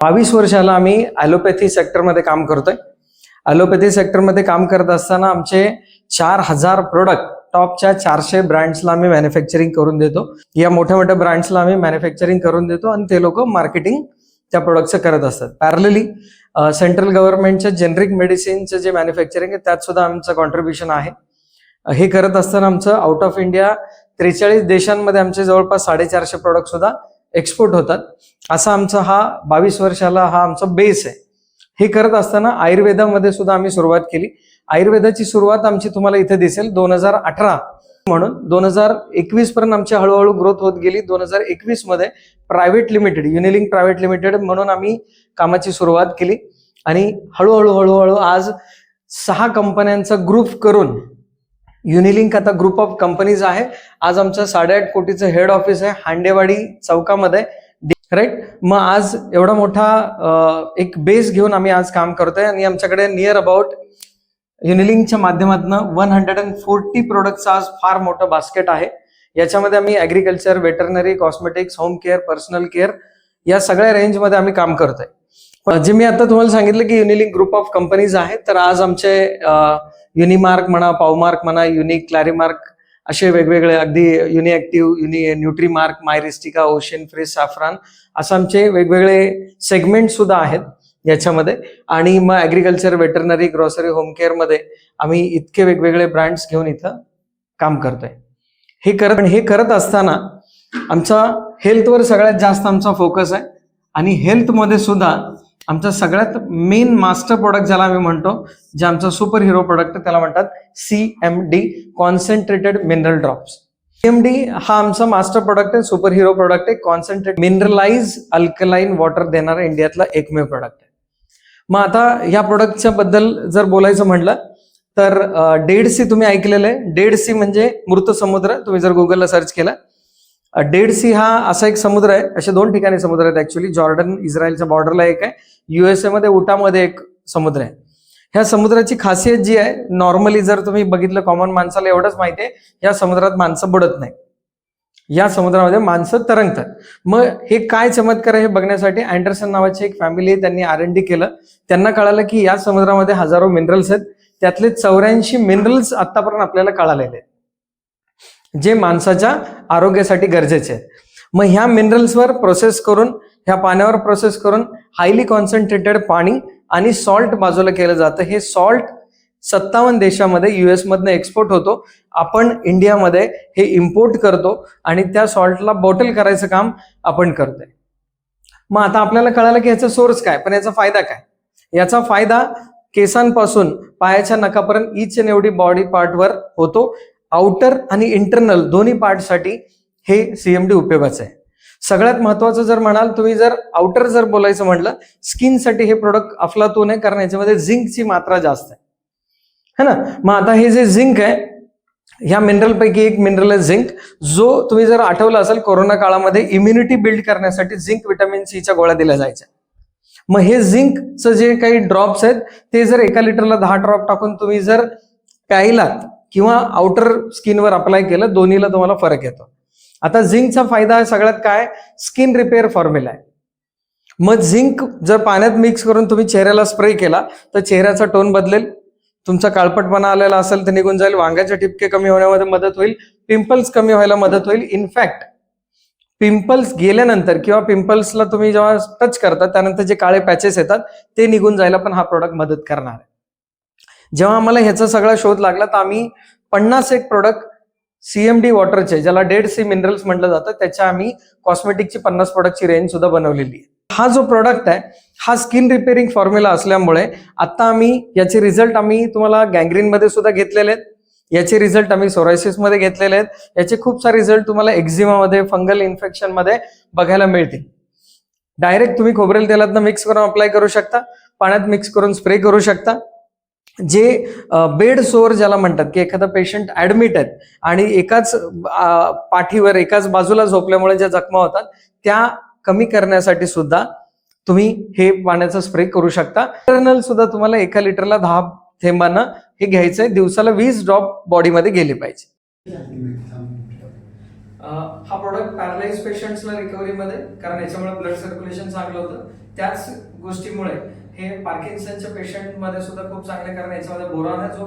22 वर्षाला आम्ही ॲलोपॅथी सेक्टरमध्ये काम करतोय. ॲलोपॅथी सेक्टरमध्ये काम करत असताना आमचे 4000 प्रोडक्ट टॉपच्या 400 ब्रँड्सला आम्ही मॅन्युफॅक्चरिंग करून देतो. या मोठ्या मोठ्या ब्रँड्सला आम्ही मॅन्युफॅक्चरिंग करून देतो आणि ते लोक मार्केटिंग त्या प्रोडक्टचं करत असतात. पॅरलली सेंट्रल गव्हर्नमेंटच्या जेनरिक मेडिसिनचं जे मॅन्युफॅक्चरिंग आहे त्यात सुद्धा आमचं कॉन्ट्रीब्युशन आहे. हे करत असताना आमचं आउट ऑफ इंडिया 43 देशांमध्ये आमचे जवळपास 450 प्रोडक्ट सुद्धा एक्सपोर्ट होतात. असा आमचा हा 22 वर्षाला हा आमचा बेस आहे. हे करत असताना आयुर्वेदामध्ये सुद्धा आम्ही सुरुवात केली. आयुर्वेदाची सुरुवात आमची तुम्हाला इथे दिसेल 2018 म्हणून 2021 पर्यंत आमची हळूहळू ग्रोथ होत गेली. 2021 मध्ये प्रायव्हेट लिमिटेड युनिलिंक प्रायव्हेट लिमिटेड म्हणून आम्ही कामाची सुरुवात केली आणि हळूहळू आज 6 कंपन्यांचा ग्रुप करून युनिलिंक आता ग्रुप ऑफ कंपनीज आहे. आज आमचं 8.5 कोटीचं हेड ऑफिस आहे हांडेवाडी चौकामध्ये, राईट. मग आज एवढा मोठा एक बेस घेऊन आम्ही आज काम करतोय आणि आमच्याकडे नियर अबाउट युनिलिंकच्या माध्यमातून 140 प्रोडक्टचं आज फार मोठं बास्केट आहे. याच्यामध्ये आम्ही agriculture, veterinary, cosmetics, home care, personal care या सगळ्या रेंजमध्ये आम्ही काम करतोय. जे मी आता तुम्हाला सांगितलं की युनिलिंक ग्रुप ऑफ कंपनीज आहे, तर आज आमचे युनिमार्क म्हणा, पावमार्क म्हणा, युनिक, क्लॅरीमार्क असे वेगवेगळे अगदी युनिएक्टिव्ह, न्यूट्रीमार्क, मायरिस्टिका, ओशन फ्रेश, सॅफ्रॉन असं आमचे वेगवेगळे सेगमेंट सुद्धा आहेत याच्यामध्ये. आणि मग agriculture, veterinary, grocery, home care मध्ये आम्ही इतके वेगवेगळे ब्रँड्स घेऊन इथं काम करतोय. हे करत असताना आमचा हेल्थवर सगळ्यात जास्त आमचा फोकस आहे आणि हेल्थमध्ये सुद्धा आमचा सगळ्यात मेन मास्टर प्रोडक्ट ज्याला आम्ही म्हणतो, जे आमचा सुपर हिरो प्रोडक्ट त्याला म्हणतात CMD, concentrated mineral drops. CMD हा आमचा मास्टर प्रोडक्ट आहे, सुपर हिरो प्रोडक्ट आहे. कॉन्सन्ट्रेट मिनरलाइज अल्कलाइन वॉटर देणारा इंडियातला एकमेव प्रोडक्ट आहे. मग आता या प्रोडक्टच्या बद्दल जर बोलायचं म्हटलं तर डेड सी तुम्ही ऐकलेलं आहे. डेड सी म्हणजे मृत समुद्र. तुम्ही जर गुगलला सर्च केला, डेड सी हा असा एक समुद्र आहे. असे 2 ठिकाणी समुद्र आहेत ऍक्च्युली. जॉर्डन इस्रायलच्या बॉर्डरला एक आहे, USA मध्ये उटामध्ये एक समुद्र आहे. ह्या समुद्राची खासियत जी आहे, नॉर्मली जर तुम्ही बघितलं कॉमन माणसाला एवढंच माहिती आहे, या समुद्रात माणसं बुडत नाही, या समुद्रामध्ये माणसं तरंगतात. मग हे काय चमत्कार आहे हे बघण्यासाठी अँडरसन नावाची एक फॅमिली आहे, त्यांनी R&D केलं. त्यांना कळालं की या समुद्रामध्ये हजारो मिनरल्स आहेत, त्यातले 84 मिनरल्स आतापर्यंत आपल्याला कळालेले आहेत जे माणसाच्या आरोग्यासाठी गरजेचे आहेत. मग ह्या मिनरल्सवर प्रोसेस करून, ह्या पाण्यावर प्रोसेस करून हायली कॉन्सन्ट्रेटेड पाणी आणि सॉल्ट बाजूला केलं जातं. हे सॉल्ट 57 देशामध्ये US मधनं एक्सपोर्ट होतो. आपण इंडियामध्ये हे इम्पोर्ट करतो आणि त्या सॉल्टला बॉटल करायचं काम आपण करतोय. मग आता आपल्याला कळालं की याचा सोर्स काय, पण याचा फायदा काय? याचा फायदा केसांपासून पायाच्या नखापर्यंत ईच अँड एव्हरी बॉडी पार्टवर होतो. आउटर आणि इंटरनल दोन्ही पार्टसाठी हे CMD उपयोगाचं आहे. सगळ्यात महत्वाचं जर म्हणाल तुम्ही, जर आउटर जर बोलायचं म्हटलं, स्किनसाठी हे प्रोडक्ट अफलातून आहे, कारण याच्यामध्ये झिंकची मात्रा जास्त आहे ना. मग आता हे जे झिंक आहे, ह्या मिनरल पैकी एक मिनरल आहे झिंक, जो तुम्ही जर आठवलं असेल कोरोना काळामध्ये इम्युनिटी बिल्ड करण्यासाठी झिंक, व्हिटॅमिन सीच्या गोळ्या दिल्या जायच्या. मग हे झिंकचं जे काही ड्रॉप्स आहेत ते जर 1 लिटरला 10 ड्रॉप टाकून तुम्ही जर प्यायलात किंवा आउटर स्किनवर अप्लाय केलं, दोन्हीला तुम्हाला फरक येतो. आता झिंकचा फायदा सगळ्यात काय, स्किन रिपेअर फॉर्म्युला आहे. मग झिंक जर पाण्यात मिक्स करून तुम्ही चेहऱ्याला स्प्रे केला तर चेहऱ्याचा टोन बदलेल, तुमचा काळपटपणा आलेला असेल तर निघून जाईल, वांग्याचे ठिपके कमी होण्यामध्ये मदत होईल, पिंपल्स कमी व्हायला मदत होईल. इनफॅक्ट पिंपल्स गेल्यानंतर किंवा पिंपल्सला तुम्ही जेव्हा टच करता त्यानंतर जे काळे पॅचेस येतात ते निघून जायला पण हा प्रोडक्ट मदत करणार आहे. जेव्हा आम्हाला ह्याचा सगळा शोध लागला तर आम्ही 51 प्रोडक्ट CMD वॉटरचे, ज्याला डेड सी मिनरल्स म्हटलं जातं, त्याच्या आम्ही कॉस्मेटिकची 50 प्रोडक्टची रेंज सुद्धा बनवलेली आहे. हा जो प्रोडक्ट आहे हा स्किन रिपेअरिंग फॉर्म्युला असल्यामुळे आता आम्ही याचे रिझल्ट आम्ही तुम्हाला गँग्रीन मध्ये सुद्धा घेतलेले आहेत, याचे रिझल्ट आम्ही सोरायसिस मध्ये घेतलेले आहेत, याचे खूप सारे रिझल्ट तुम्हाला एक्झिमामध्ये, फंगल इन्फेक्शन मध्ये बघायला मिळतील. डायरेक्ट तुम्ही खोबरेल तेलातनं मिक्स करून अप्लाय करू शकता, पाण्यात मिक्स करून स्प्रे करू शकता. जे बेड सोअर ज्याला म्हणतात, की एखादा पेशंट ऍडमिट आहेत आणि एकाच पाठीवर एकाच बाजूला झोपल्यामुळे ज्या जखमा होतात त्या कमी करण्यासाठी सुद्धा तुम्ही हे पाण्याचा स्प्रे करू शकता. इंटरनल सुद्धा तुम्हाला 1 लिटरला 10 थेंबांना हे घ्यायचंय, दिवसाला 20 ड्रॉप बॉडीमध्ये गेले पाहिजे. हा प्रोडक्ट पॅरालाइज पेशंट्सला रिकव्हरीमध्ये, कारण याच्यामुळे ब्लड सर्क्युलेशन चांगलं होतं, त्याच गोष्टीमुळे हे पार्किन्सनच्या पेशंटमध्ये सुद्धा खूप चांगले, कारण याच्यामध्ये बोरॉन आहे जो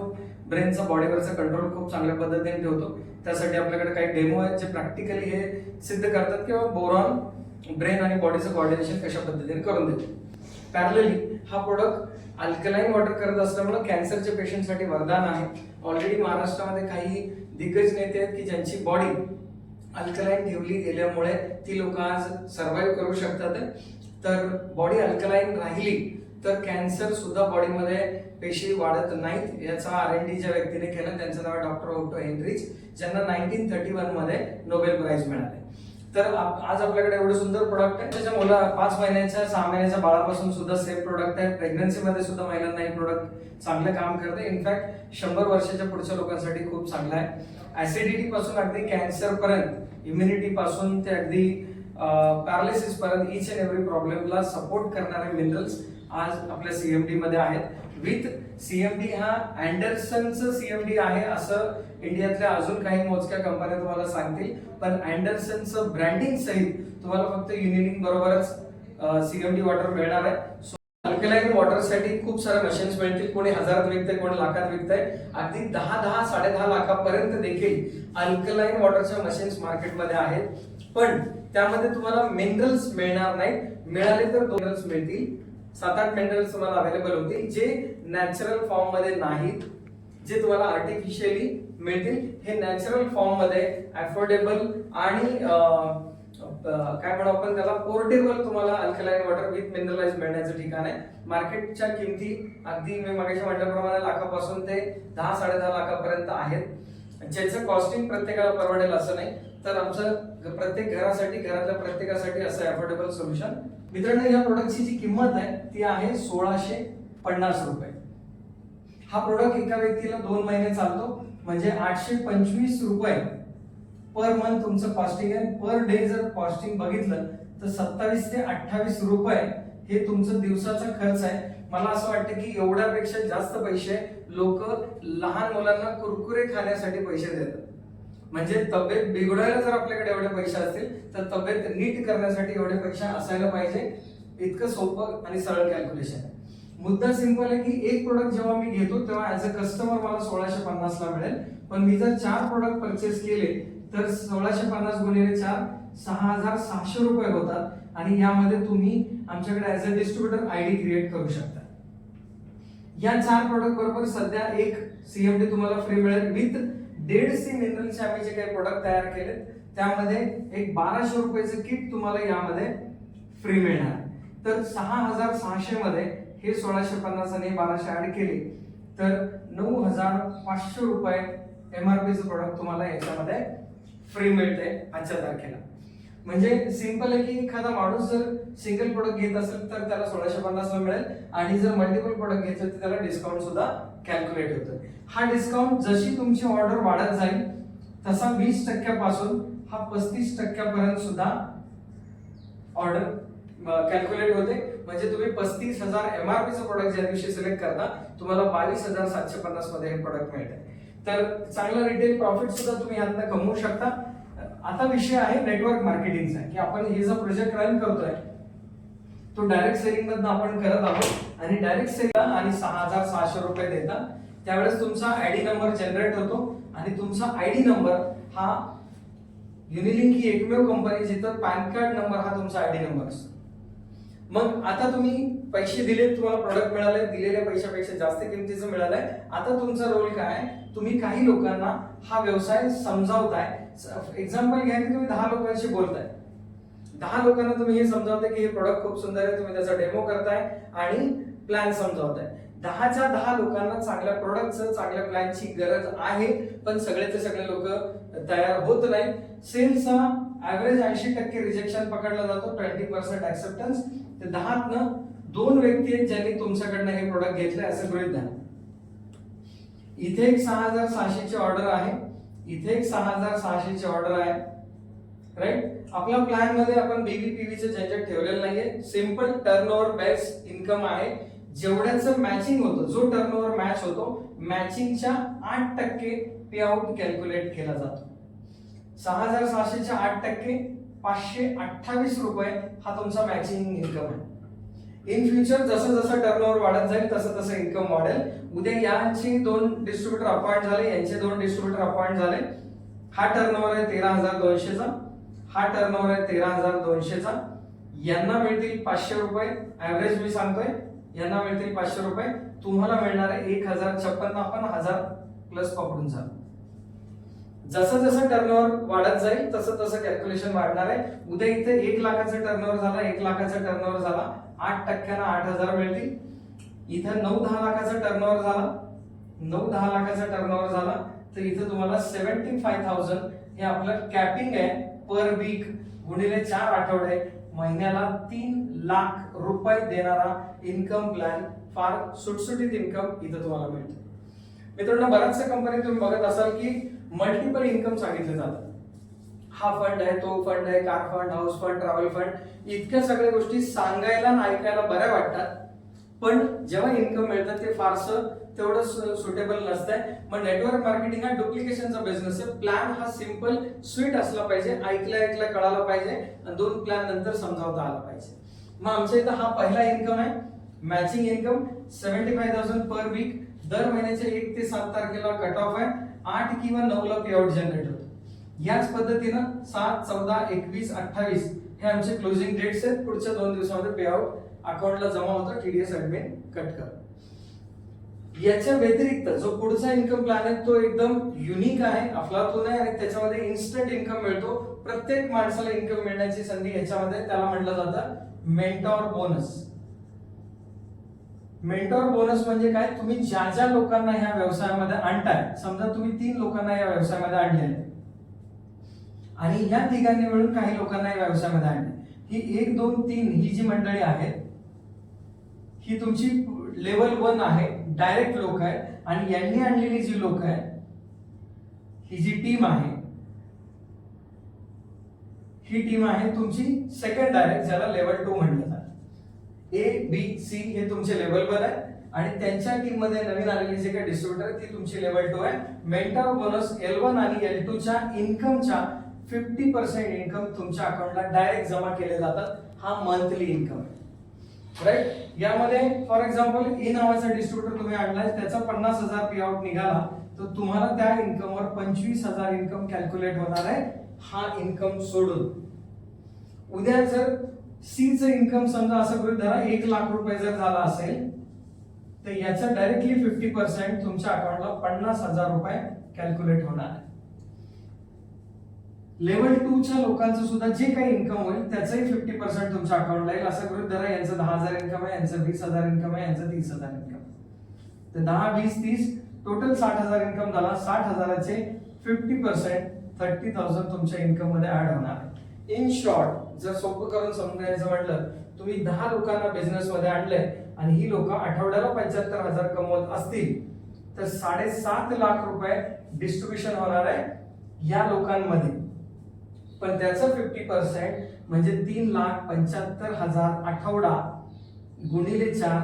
ब्रेनचा बॉडीवरचा कंट्रोल खूप चांगल्या पद्धतीने ठेवतो. त्यासाठी आपल्याकडे काही डेमो आहेत जे प्रॅक्टिकली हे सिद्ध करतात किंवा बोरॉन ब्रेन आणि बॉडीचं कोऑर्डिनेशन कशा पद्धतीने करून देते. पॅरलली हा प्रोडक्ट अल्कलाईन वॉटर करत असल्यामुळे कॅन्सरच्या पेशंटसाठी वरदान आहे. ऑलरेडी महाराष्ट्रामध्ये काही दिग्गज नेते आहेत की ज्यांची बॉडी अल्कलाईन ठेवली गेल्यामुळे ती लोक आज सर्व्हाइव्ह करू शकतात. तर बॉडी अल्कलाईन राहिली तर कॅन्सर सुद्धा बॉडीमध्ये पेशी वाढत नाहीत. याचा R&D ज्या व्यक्तीने केला त्यांचं नाव डॉक्टर ओटो हेनरिच, ज्यांना 1931 मध्ये नोबेल प्राइज मिळाले. तर आज आपल्याकडे एवढं सुंदर प्रोडक्ट आहे. त्याच्या मुला 5 महिन्याच्या 6 महिन्याच्या बाळापासून सुद्धा सेफ प्रोडक्ट आहे. प्रेग्नन्सी मध्ये सुद्धा महिलांना हे प्रोडक्ट चांगलं काम करते. इनफॅक्ट 100 वर्षाच्या पुढच्या लोकांसाठी खूप चांगलं आहे. ऍसिडिटी पासून अगदी कॅन्सर पर्यंत, इम्युनिटी पासून ते अगदी पॅरालिसिस पर्यंत इच अँड एव्हरी प्रॉब्लेमला सपोर्ट करणारे मिनरल्स आज आपल्या सीएमडी मध्ये आहेत. विथ सीएमडी हा अँडरसनचं सीएमडी आहे असं इंडियातल्या अजून काही मोजक्या कंपन्या तुम्हाला सांगतील, पण अँडरसनचं ब्रँडिंग सहित तुम्हाला फक्त युनिलिंक बरोबरच सीएमडी वॉटर मिळणार आहे. अल्कलाईन वॉटर साठी खूप सारे मशीन्स मिळतील. कोणी हजारात विकतंय, कोणी लाखात विकतंय. अगदी 10 साडेदहा लाखापर्यंत देखील अल्कलाईन वॉटरच्या मशीन्स मार्केटमध्ये आहेत. पण त्यामध्ये तुम्हाला मिनरल्स मिळणार नाहीत. मिळाले तर मिनरल्स मिळतील. 7-8 मिनरल्स तुम्हाला अवेलेबल होतील जे नॅचरल फॉर्म मध्ये नाहीत, जे तुम्हाला आर्टिफिशियली मिळतील. हे नॅचरल फॉर्म मध्ये अफोर्डेबल आणि काय म्हणू आपण त्याला, पोर्टेबल तुम्हाला अल्कलाईन वॉटर विथ मिनरलाइज मिळण्याचं ठिकाण आहे. मार्केटच्या किमती अगदी मी मागे म्हटल्याप्रमाणे लाखापासून ते 10-10.5 लाखापर्यंत आहेत, ज्याचं कॉस्टिंग प्रत्येकाला परवडेल असं नाही. तर आमचं प्रत्येक घरासाठी, घरातल्या प्रत्येकासाठी असं अफोर्डेबल सोल्युशन. मित्रांनो, या प्रोडक्टची जी किंमत आहे ती आहे 1650 रुपये. हा प्रोडक्ट एका व्यक्तीला 2 महिने चालतो, म्हणजे 825 रुपये पर मंथ तुमचं कॉस्टिंग आहे. पर डे जर कॉस्टिंग बघितलं तर 27 ते 28 रुपये हे तुमचं दिवसाचा खर्च आहे. मला असं वाटतं की एवढ्यापेक्षा जास्त पैसे लोक लहान मुलांना कुरकुरे खाण्यासाठी पैसे देतात. म्हणजे तब्येत बिघडायला जर आपल्याकडे एवढे पैसे असतील तर तब्येत नीट करण्यासाठी एवढे पैसे असायला पाहिजे. इतकं सोपं आणि सरळ कॅल्क्युलेशन आहे. मुद्दा सिंपल आहे की एक प्रोडक्ट जेव्हा मी घेतो तेव्हा ऍज अ कस्टमर मला 1650 ला मिळेल, पण मी जर 4 प्रोडक्ट परचेस केले तर 1650 गुणिले 4 6600 रुपये होतात. आणि यामध्ये तुम्ही आमच्याकडे as a distributor ID create करू शकता. या 4 प्रोडक्ट बरोबर सध्या एक सीएमडी तुम्हाला फ्री मिळेल. विथ 150 मिनरलचे आम्ही जे काही प्रोडक्ट तयार केले त्यामध्ये एक 1200 रुपयाचं किट तुम्हाला यामध्ये फ्री मिळणार. तर 6600 मध्ये हे 1650 आणि 1200 ऍड केले तर 9500 रुपये एमआरपीचं प्रोडक्ट तुम्हाला याच्यामध्ये फ्री मिळते आजच्या तारखेला. म्हणजे सिंपल आहे की एखादा माणूस जर सिंगल प्रोडक्ट घेत असेल तर त्याला 1650 ला मिळेल, आणि जर मल्टिपल प्रोडक्ट घेतले तर त्याला डिस्काउंट सुद्धा कॅल्क्युलेट होतं. हा डिस्काउंट जशी तुमची ऑर्डर वाढत जाईल तसा 20% पासून हा 35% पर्यंत सुद्धा ऑर्डर कॅल्क्युलेट होते. म्हणजे तुम्ही 35,000 एमआरपीचं प्रोडक्ट ज्या दिवशी सिलेक्ट करता तुम्हाला 22,750 मध्ये हे प्रोडक्ट मिळते. तर चांगला रिटेल प्रॉफिट सुद्धा तुम्ही यातनं कमवू शकता. आता विषय आहे नेटवर्क मार्केटिंगचा, की आपण हे जो प्रोजेक्ट रन करतोय तो डायरेक्ट सेलिंग मधनं आपण करत आहोत. आणि डायरेक्ट सेलिंग आणि 6600 रुपये देता त्यावेळेस तुमचा आयडी नंबर जनरेट होतो, आणि तुमचा आयडी नंबर हा युनिलिंक ही एकमेव कंपनी जिथं पॅन कार्ड नंबर हा तुमचा आयडी नंबर असतो. मग आता तुम्ही पैसे दिले, तुम्हाला प्रोडक्ट मिळाले, दिलेल्या पैशापेक्षा जास्त किमतीचं मिळालंय. आता तुमचा रोल काय, तुम्ही काही लोकांना हा व्यवसाय समजावताय. एक्झाम्पल घ्या की तुम्ही 10 लोकांशी बोलताय, 10 लोकांना तुम्ही हे समजावताय की हे प्रोडक्ट खूप सुंदर आहे, तुम्ही त्याचा डेमो करताय आणि प्लॅन समजावताय. 10च्या 10 लोकांना चांगल्या प्रोडक्टचं, चांगल्या प्लॅनची गरज आहे, पण सगळेचे सगळे लोक तयार होत नाहीत. सेल्सचा ऍव्हरेज 80% रिजेक्शन पकडला जातो, 20% ऍक्सेप्टन्स. ते 10तनं 2 व्यक्ती आहेत ज्यांनी तुमच्याकडनं हे प्रोडक्ट घेतले असं गृहीत धरा. इथे एक 6600 ची ऑर्डर आहे, इथे एक 6600 ची ऑर्डर आहे, राईट. आपल्या प्लॅन मध्ये आपण बीबीपीव्हीचं झंझट ठेवलेलं नाहीये. सिंपल टर्नओव्हर बेस्ड इन्कम आहे. जेवढ्याचं मॅचिंग होतं, जो टर्नओव्हर मॅच होतो, मॅचिंगच्या 8% पे आउट कॅल्क्युलेट केला जातो. 6600 च्या 8% 528 रुपये हा तुमचा मॅचिंग इन्कम आहे. इन फ्युचर जसं जसं टर्नओव्हर वाढत जाईल तसं तसं इन्कम वाढेल. उद्या यांची 2 डिस्ट्रीब्युटर अपॉइंट झाले, यांचे 2 डिस्ट्रीब्युटर अपॉइंट झाले. हा टर्नओव्हर आहे 13,200 चा, हा टर्नओव्हर आहे 13,200 चा. यांना मिळतील 500 रुपये ऍव्हरेज, मी सांगतोय यांना मिळतील 500 रुपये. तुम्हाला मिळणार आहे 1,056. आपण 1000 प्लस पकडून जा. जसं जसं टर्नओव्हर वाढत जाईल तसं तसं कॅल्क्युलेशन वाढणार आहे. उद्या इथे 1 लाखाचा टर्नओव्हर झाला, 1 लाखाचा टर्नओव्हर झाला, 8% 8,000 मिळतील. इथं 9-10 लाखाचा टर्नओव्हर झाला, 9-10 लाखाचा टर्नओव्हर झाला तर इथं तुम्हाला 75,000 हे आपलं कॅपिंग आहे पर वीक गुणिले 4 आठवडे, महिन्याला 3 लाख रुपये देणारा इन्कम प्लॅन, फार सुटसुटीत इन्कम इथं तुम्हाला मिळतो. मित्रांनो, बऱ्याचशा कंपनी तुम्ही बघत असाल की मल्टिपल इन्कम सांगितले जातात. हा फंड आहे, तो फंड आहे, car fund, house fund, travel fund, इतक्या सगळ्या गोष्टी सांगायला आणि ऐकायला बऱ्या वाटतात. पण जेव्हा इन्कम मिळतं ते फारसं तेवढं सुटेबल नसतंय. मग नेटवर्क मार्केटिंग हा डुप्लिकेशनचा बिझनेस आहे. प्लॅन हा सिंपल स्वीट असला पाहिजे, ऐकल्या कळायला पाहिजे आणि 2 प्लॅन नंतर समजावता आला पाहिजे. मग आमच्या इथं हा पहिला इन्कम आहे, मॅचिंग इन्कम 75,000 पर वीक. दर महिन्याच्या 1 ते 7 तारखेला कट ऑफ आहे. 8 किंवा 9 ला पेआउट जनरेट होतो. याच पद्धतीनं 7, 14, 21, 28 हे आमचे क्लोजिंग डेट्स आहेत. पुढच्या 2 दिवसामध्ये पेआउट अकाउंटला जमा होतो, टीडीएस ऍडमिन कट कर. याच्या व्यतिरिक्त जो पुढचा इन्कम प्लॅन आहे तो एकदम युनिक आहे, अफलातून आहे आणि त्याच्यामध्ये इन्स्टंट इन्कम मिळतो. प्रत्येक माणसाला इन्कम मिळण्याची संधी याच्यामध्ये, त्याला म्हटलं जातं मेंटॉर बोनस. मेंटॉर बोनस म्हणजे काय? तुम्ही ज्या ज्या लोकांना ह्या व्यवसायामध्ये आणताय, समजा तुम्ही 3 लोकांना या व्यवसायामध्ये आणले आणि ह्या तिघांनी मिळून काही लोकांना या व्यवसायामध्ये आणले. ही 1, 2, 3 ही जी मंडळी आहेत ही तुमची लेवल 1 आहे, डायरेक्ट लोक आहे. आणि यांनी आणलेली जी लोक आहे ही जी टीम आहे, ही टीम आहे तुमची सेकंड डायरेक्ट, ज्याला लेवल 2 म्हटलं जातं. A, B, C हे तुमचे लेवल 1 आहे आणि त्यांच्या टीम मध्ये नवीन आलेली जे काही डिस्ट्रीब्युटर आहे ती तुमची लेवल 2 आहे. मेंटॉर बोनस L1 आणि L2 च्या इन्कमच्या 50% इन्कम तुमच्या अकाउंटला डायरेक्ट जमा केले जातात. हा मंथली इन्कम आहे, राईट. यामध्ये फॉर एक्झाम्पल ए नावाचा डिस्ट्रीब्युटर तुम्ही आणलाय, त्याचा 50,000 पेआउट निघाला तर तुम्हाला त्या इन्कमवर 25,000 इन्कम कॅल्क्युलेट होणार आहे. हा इन्कम सोडून उद्या जर सी चं इन्कम समजा असं गृहीत धरा 1 लाख रुपये जर झाला असेल तर याचा डायरेक्टली 50% तुमच्या अकाउंटला 50,000 रुपये कॅल्क्युलेट होणार आहे. लेवल 2 च्या लोकांचं सुद्धा जे काही इन्कम होईल त्याचंही 50% तुमच्या अकाउंटला येईल. असं गृहीत धरा यांचं 10,000 इन्कम आहे, यांचं 20,000 इन्कम आहे, यांचं 30,000 इन्कम. तर 10, 20, 30 टोटल 60,000 इन्कम झाला. 60,000चे 50% 30,000 तुमच्या इन्कम मध्ये ऍड होणार आहे. इन शॉर्ट, जर सोपं करून समजायचं म्हटलं, तुम्ही 10 लोकांना बिझनेस मध्ये आणले आणि ही लोक आठवड्याला 75,000 कमवत असतील तर 7.5 लाख रुपये डिस्ट्रीब्युशन होणार आहे या लोकांमध्ये. पण त्याचं 50% म्हणजे 3,75,000 आठवडा गुणिले 4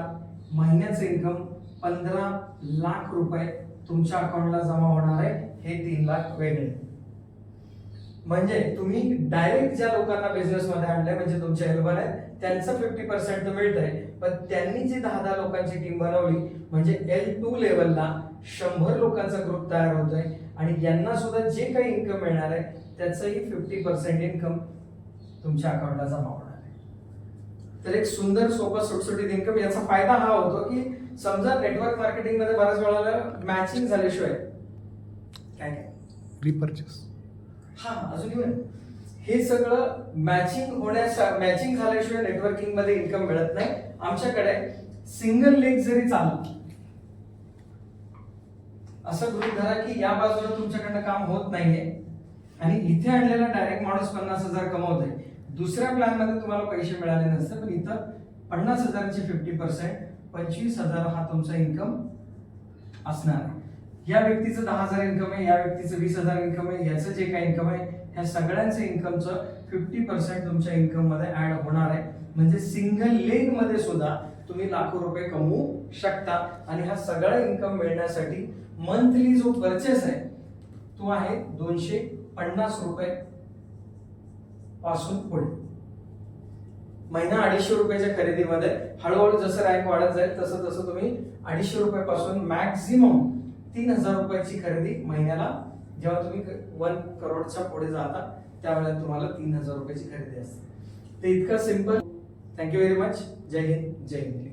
महिन्याचं इन्कम 15 लाख रुपये तुमच्या अकाउंटला जमा होणार आहे. हे 3 लाख वेगळे. म्हणजे तुम्ही डायरेक्ट ज्या लोकांना बिझनेस मध्ये आणलंय म्हणजे तुमच्या L1 आहे त्यांचं 50% तर मिळतंय, पण त्यांनी जी 10 लोकांची टीम बनवली म्हणजे L2 लेवलला 100 लोकांचा ग्रुप तयार होतोय आणि यांना सुद्धा जे काही इन्कम मिळणार आहे त्याचंही 50% इन्कम तुमच्या अकाउंटला जमा होणार आहे. तर एक सुंदर सोपा सुटसुटीत इन्कम. याचा फायदा हा होतो की समजा नेटवर्क मार्केटिंग मध्ये बऱ्याच वेळेला मॅचिंग झाल्याशिवाय काय रिपर्चेस, हा अजून हे सगळं मॅचिंग झाल्याशिवाय नेटवर्किंग मध्ये इन्कम मिळत नाही. आमच्याकडे सिंगल लेग जरी चालला, असं गृहीत धरा की या बाजूला तुमच्याकडनं काम होत नाहीये आणि इथे आणलेला डायरेक्ट माणूस 50,000 कमवतोय. दुसऱ्या प्लॅन मध्ये तुम्हाला पैसे मिळाले नसते, पण इथं 50,000चे 50% 25,000 हा तुमचा इन्कम असणार आहे. या व्यक्तीचं 10,000 इन्कम आहे, या व्यक्तीचं 20,000 इन्कम आहे, याचं जे काही इन्कम आहे ह्या सगळ्यांचं इन्कमचं 50% तुमच्या इन्कम मध्ये ऍड होणार आहे. म्हणजे सिंगल लेग मध्ये सुद्धा तुम्ही लाखो रुपये कमवू शकता. आणि हा सगळा इन्कम मिळण्यासाठी मंथली जो परचेस आहे तो आहे 250 रुपये पासून पुढे. महिना 250 रुपयाच्या खरेदीमध्ये हळूहळू जसं रँक वाढत जाईल तसं तसं तुम्ही 250 रुपयापासून मॅक्झिमम 3000 रुपयाची खरेदी महिन्याला, जेव्हा तुम्ही 1 करोडच्या पुढे जाता त्यावेळेला तुम्हाला 3000 रुपयाची खरेदी असते. ते इतकं सिंपल. Thank you very much. जय हिंद, जय हिंद.